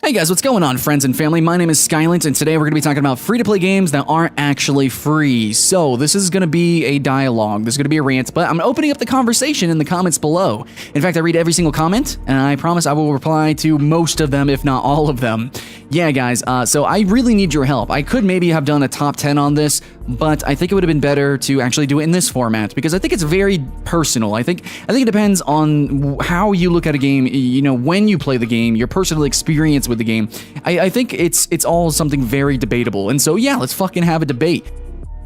Hey guys, what's going on, friends and family? My name is Skylent, and today we're going to be talking about free-to-play games that aren't actually free. So, this is going to be a dialogue, this is going to be a rant, but I'm opening up the conversation in the comments below. In fact, I read every single comment, and I promise I will reply to most of them, if not all of them. Yeah, guys, so I really need your help. I could maybe have done a top 10 on this, but I think it would have been better to actually do it in this format, because I think it's very personal. I think it depends on how you look at a game, you know, when you play the game, your personal experience with the game. I think it's all something very debatable, and so yeah, let's fucking have a debate.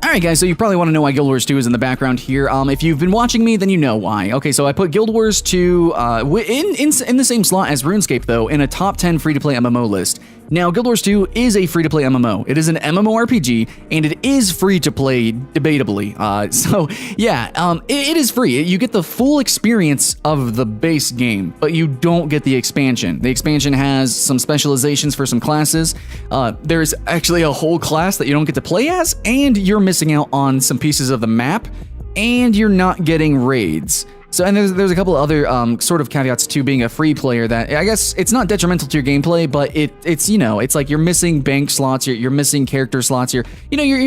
Alright guys, so you probably want to know why Guild Wars 2 is in the background here. If you've been watching me, then you know why. Okay, so I put Guild Wars 2 in the same slot as RuneScape, though, in a top 10 free-to-play MMO list. Now, Guild Wars 2 is a free-to-play MMO. It is an MMORPG, and it is free to play, debatably. So, yeah, it is free. You get the full experience of the base game, but you don't get the expansion. The expansion has some specializations for some classes. There's actually a whole class that you don't get to play as, and you're missing out on some pieces of the map, and you're not getting raids. So, and there's a couple of other sort of caveats to being a free player that I guess it's not detrimental to your gameplay, but it's you know, it's like you're missing bank slots, you're missing character slots, you're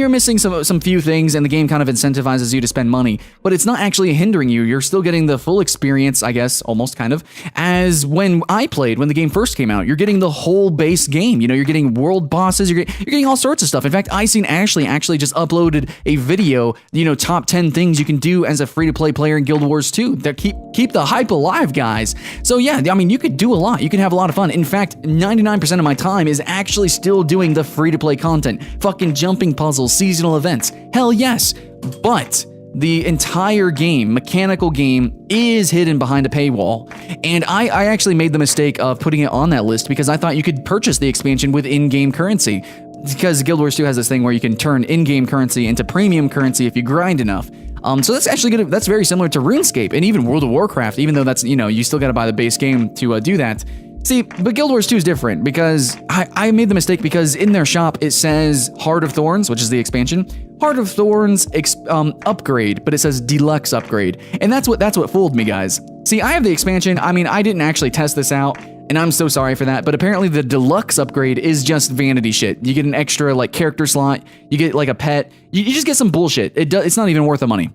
missing some few things, and the game kind of incentivizes you to spend money, but it's not actually hindering you. You're still getting the full experience, I guess, almost kind of, as when I played when the game first came out. You're getting the whole base game. You know, you're getting world bosses, you're getting all sorts of stuff. In fact, I seen Ashley actually just uploaded a video, you know, top 10 things you can do as a free-to-play player in Guild Wars 2. That keep the hype alive, guys. So yeah, I mean, you could do a lot. You can have a lot of fun. In fact, 99% of my time is actually still doing the free-to-play content. Fucking jumping puzzles, seasonal events. Hell yes. But the entire game, mechanical game, is hidden behind a paywall. And I actually made the mistake of putting it on that list because I thought you could purchase the expansion with in-game currency. Because Guild Wars 2 has this thing where you can turn in-game currency into premium currency if you grind enough. So that's actually good. That's very similar to RuneScape and even World of Warcraft, even though that's, you know, you still got to buy the base game to do that. See, but Guild Wars 2 is different because I made the mistake because in their shop it says Heart of Thorns, which is the expansion, Heart of Thorns upgrade, but it says deluxe upgrade, and that's what fooled me, guys. See, I have the expansion. I mean, I didn't actually test this out, and I'm so sorry for that, but apparently the deluxe upgrade is just vanity shit. You get an extra, like, character slot, you get, like, a pet, you just get some bullshit. It's not even worth the money.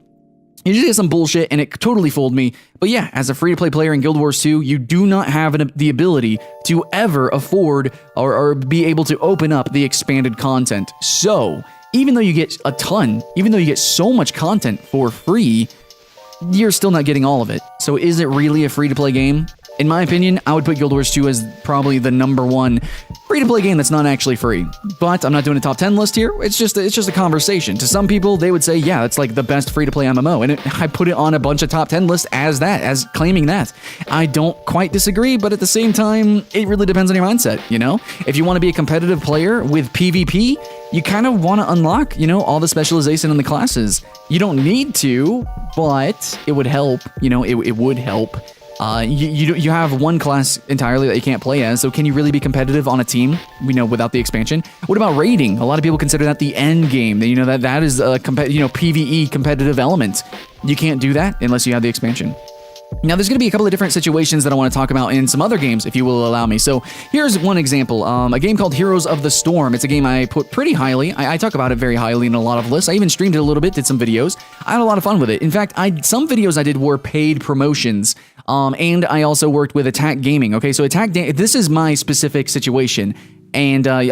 You just get some bullshit, and it totally fooled me. But yeah, as a free-to-play player in Guild Wars 2, you do not have the ability to ever afford or be able to open up the expanded content. So, even though you get a ton, even though you get so much content for free, you're still not getting all of it. So is it really a free-to-play game? In my opinion, I would put Guild Wars 2 as probably the #1 free-to-play game that's not actually free. But I'm not doing a top 10 list here. It's just a conversation. To some people, they would say, yeah, it's like the best free-to-play MMO. And I put it on a bunch of top 10 lists as claiming that. I don't quite disagree, but at the same time, it really depends on your mindset, you know? If you want to be a competitive player with PvP, you kind of want to unlock, you know, all the specialization in the classes. You don't need to, but it would help, you know, it would help. You have one class entirely that you can't play as, so can you really be competitive on a team, you know, without the expansion? What about raiding? A lot of people consider that the end game. You know, that is a PvE competitive element. You can't do that unless you have the expansion. Now, there's going to be a couple of different situations that I want to talk about in some other games, if you will allow me. So here's one example, a game called Heroes of the Storm. It's a game I put pretty highly. I talk about it very highly in a lot of lists. I even streamed it a little bit, did some videos. I had a lot of fun with it. In fact, some videos I did were paid promotions, and I also worked with Attack Gaming. Okay, so this is my specific situation. And I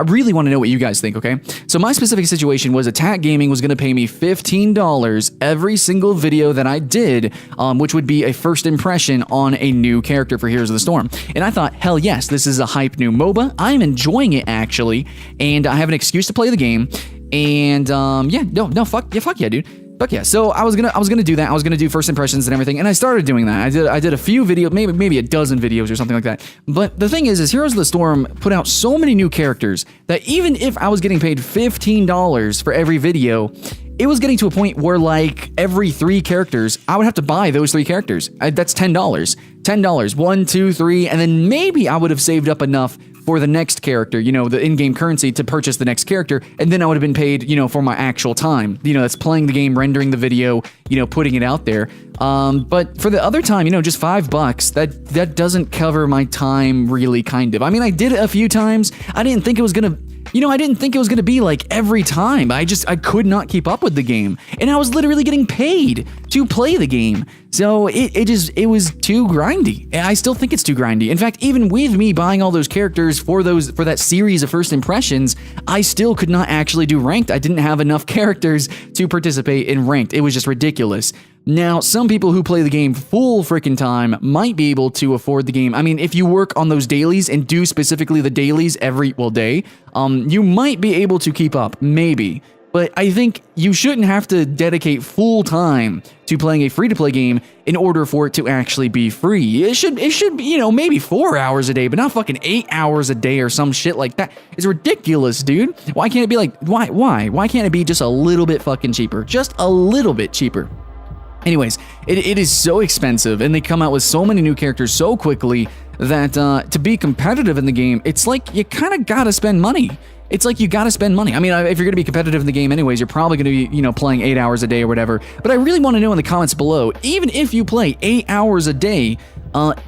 really want to know what you guys think, okay? So my specific situation was Attack Gaming was going to pay me $15 every single video that I did, which would be a first impression on a new character for Heroes of the Storm. And I thought, hell yes, this is a hype new MOBA. I'm enjoying it, actually, and I have an excuse to play the game. And yeah, fuck yeah, dude. Fuck yeah. So I was gonna do that. I was gonna do first impressions and everything, and I started doing that. I did a few videos, maybe a dozen videos or something like that. But the thing is Heroes of the Storm put out so many new characters that even if I was getting paid $15 for every video, it was getting to a point where, like, every 3 characters, I would have to buy those 3 characters. That's $10. $10. 1, 2, 3, and then maybe I would have saved up enough for the next character, you know, the in-game currency to purchase the next character, and then I would have been paid, you know, for my actual time. You know, that's playing the game, rendering the video, you know, putting it out there. But for the other time, just $5, that doesn't cover my time really, kind of. I mean, I did it a few times. I didn't think it was gonna be like every time. I could not keep up with the game. And I was literally getting paid to play the game. So it was too grindy. I still think it's too grindy. In fact, even with me buying all those characters for that series of first impressions, I still could not actually do ranked. I didn't have enough characters to participate in ranked. It was just ridiculous. Now, some people who play the game full freaking time might be able to afford the game. I mean, if you work on those dailies and do specifically the dailies every day, you might be able to keep up, maybe. But I think you shouldn't have to dedicate full time to playing a free-to-play game in order for it to actually be free. It should be, maybe 4 hours a day, but not fucking 8 hours a day or some shit like that. It's ridiculous, dude. Why can't it be like, why can't it be just a little bit fucking cheaper? Just a little bit cheaper. Anyways, it is so expensive, and they come out with so many new characters so quickly that to be competitive in the game, it's like you kind of gotta spend money. It's like you gotta spend money. I mean, if you're gonna be competitive in the game anyways, you're probably gonna be, playing 8 hours a day or whatever. But I really want to know in the comments below, even if you play 8 hours a day,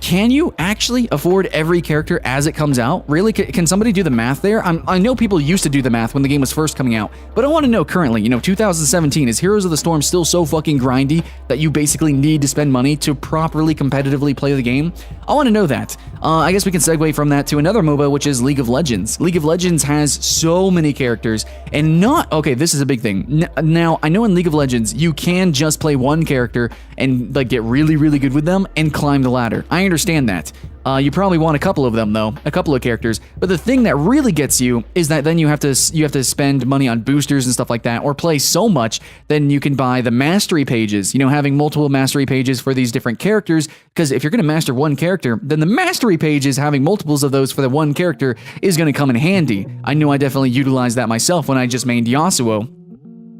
can you actually afford every character as it comes out? Really? Can somebody do the math there? I know people used to do the math when the game was first coming out, but I want to know currently, 2017, is Heroes of the Storm still so fucking grindy that you basically need to spend money to properly competitively play the game? I want to know that. I guess we can segue from that to another MOBA, which is League of Legends. League of Legends has so many characters, and okay, this is a big thing. Now, I know in League of Legends, you can just play one character and get really, really good with them and climb the ladder. I understand that. You probably want a couple of them though, a couple of characters. But the thing that really gets you is that then you have to spend money on boosters and stuff like that, or play so much then you can buy the mastery pages. Having multiple mastery pages for these different characters. Because if you're going to master one character, then the mastery pages having multiples of those for the one character is going to come in handy. I know I definitely utilized that myself when I just mained Yasuo.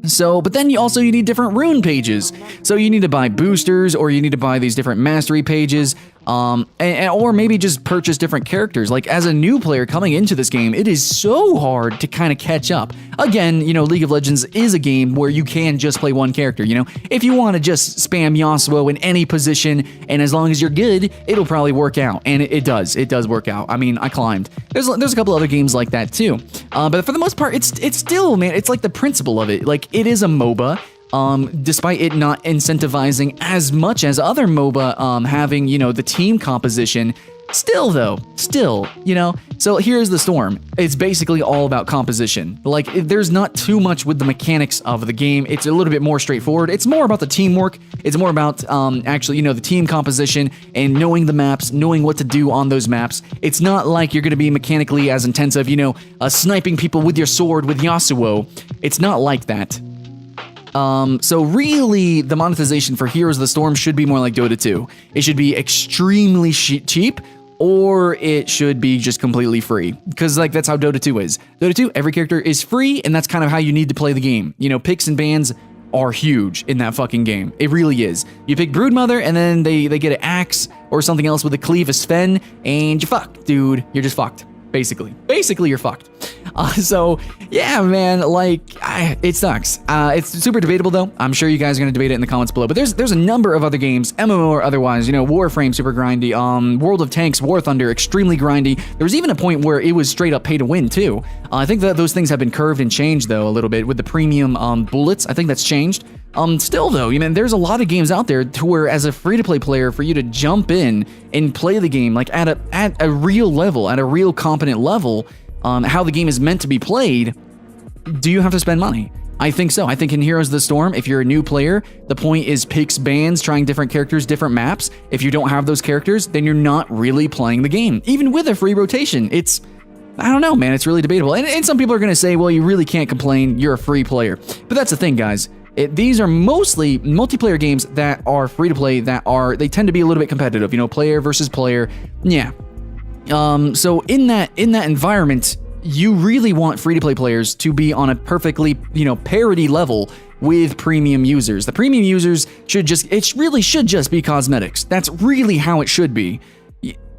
So, but then you need different rune pages. So you need to buy boosters, or you need to buy these different mastery pages, or maybe just purchase different characters. Like, as a new player coming into this game, it is so hard to kind of catch up. Again, League of Legends is a game where you can just play one character, If you want to just spam Yasuo in any position, and as long as you're good, it'll probably work out. And it does work out. I mean, I climbed. There's a couple other games like that too. But for the most part, it's still, man, it's like the principle of it. Like, it is a MOBA. Despite it not incentivizing as much as other MOBA, having, the team composition, still, so here's the Storm. It's basically all about composition. Like, there's not too much with the mechanics of the game. It's a little bit more straightforward. It's more about the teamwork. It's more about, actually, the team composition and knowing the maps, knowing what to do on those maps. It's not like you're going to be mechanically as intensive, sniping people with your sword with Yasuo. It's not like that. So really, the monetization for Heroes of the Storm should be more like Dota 2. It should be extremely cheap, or it should be just completely free. Because, that's how Dota 2 is. Dota 2, every character is free, and that's kind of how you need to play the game. Picks and bans are huge in that fucking game. It really is. You pick Broodmother, and then they get an axe or something else with a cleave of Sven, and you're fucked, dude. You're just fucked. Basically, you're fucked. So yeah, man, it sucks. It's super debatable though. I'm sure you guys are gonna debate it in the comments below. But there's a number of other games, MMO or otherwise. Warframe, super grindy. World of Tanks, War Thunder, extremely grindy. There was even a point where it was straight up pay to win too. I think that those things have been curved and changed though a little bit with the premium bullets. I think that's changed. Still though, there's a lot of games out there to where, as a free-to-play player, for you to jump in and play the game at a real level, at a real competent level, how the game is meant to be played, do you have to spend money? I think so. I think in Heroes of the Storm, if you're a new player, the point is picks, bans, trying different characters, different maps. If you don't have those characters, then you're not really playing the game. Even with a free rotation, I don't know, man, it's really debatable. And some people are going to say, well, you really can't complain, you're a free player. But that's the thing, guys. These are mostly multiplayer games that are free to play, they tend to be a little bit competitive, player versus player. Yeah. So in that environment, you really want free to play players to be on a perfectly, parity level with premium users. The premium users it really should just be cosmetics. That's really how it should be.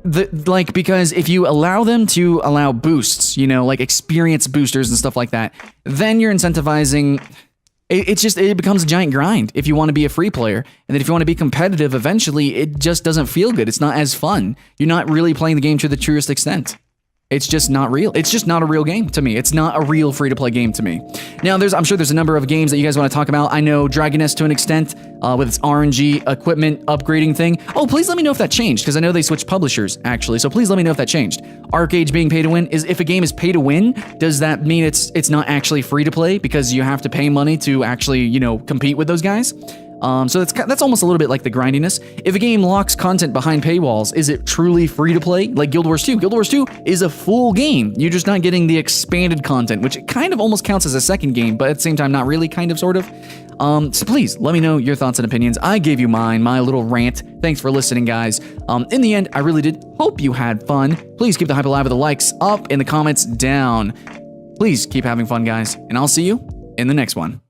Because if you allow them to allow boosts, experience boosters and stuff like that, then you're incentivizing. it becomes a giant grind if you want to be a free player. And then if you want to be competitive, eventually it just doesn't feel good. It's not as fun. You're not really playing the game to the truest extent. It's just not real. It's just not a real game to me. It's not a real free-to-play game to me. Now, I'm sure there's a number of games that you guys want to talk about. I know Dragon Nest to an extent with its RNG equipment upgrading thing. Oh, please let me know if that changed, because I know they switched publishers, actually. So please let me know if that changed. Arcade being pay to win, if a game is pay to win, does that mean it's not actually free-to-play because you have to pay money to actually, compete with those guys? So that's almost a little bit like the grindiness. If a game locks content behind paywalls, is it truly free to play? Like Guild Wars 2. Guild Wars 2 is a full game. You're just not getting the expanded content, which kind of almost counts as a second game, but at the same time, not really, kind of, sort of. So please, let me know your thoughts and opinions. I gave you my little rant. Thanks for listening, guys. In the end, I really did hope you had fun. Please keep the hype alive with the likes up and the comments down. Please keep having fun, guys, and I'll see you in the next one.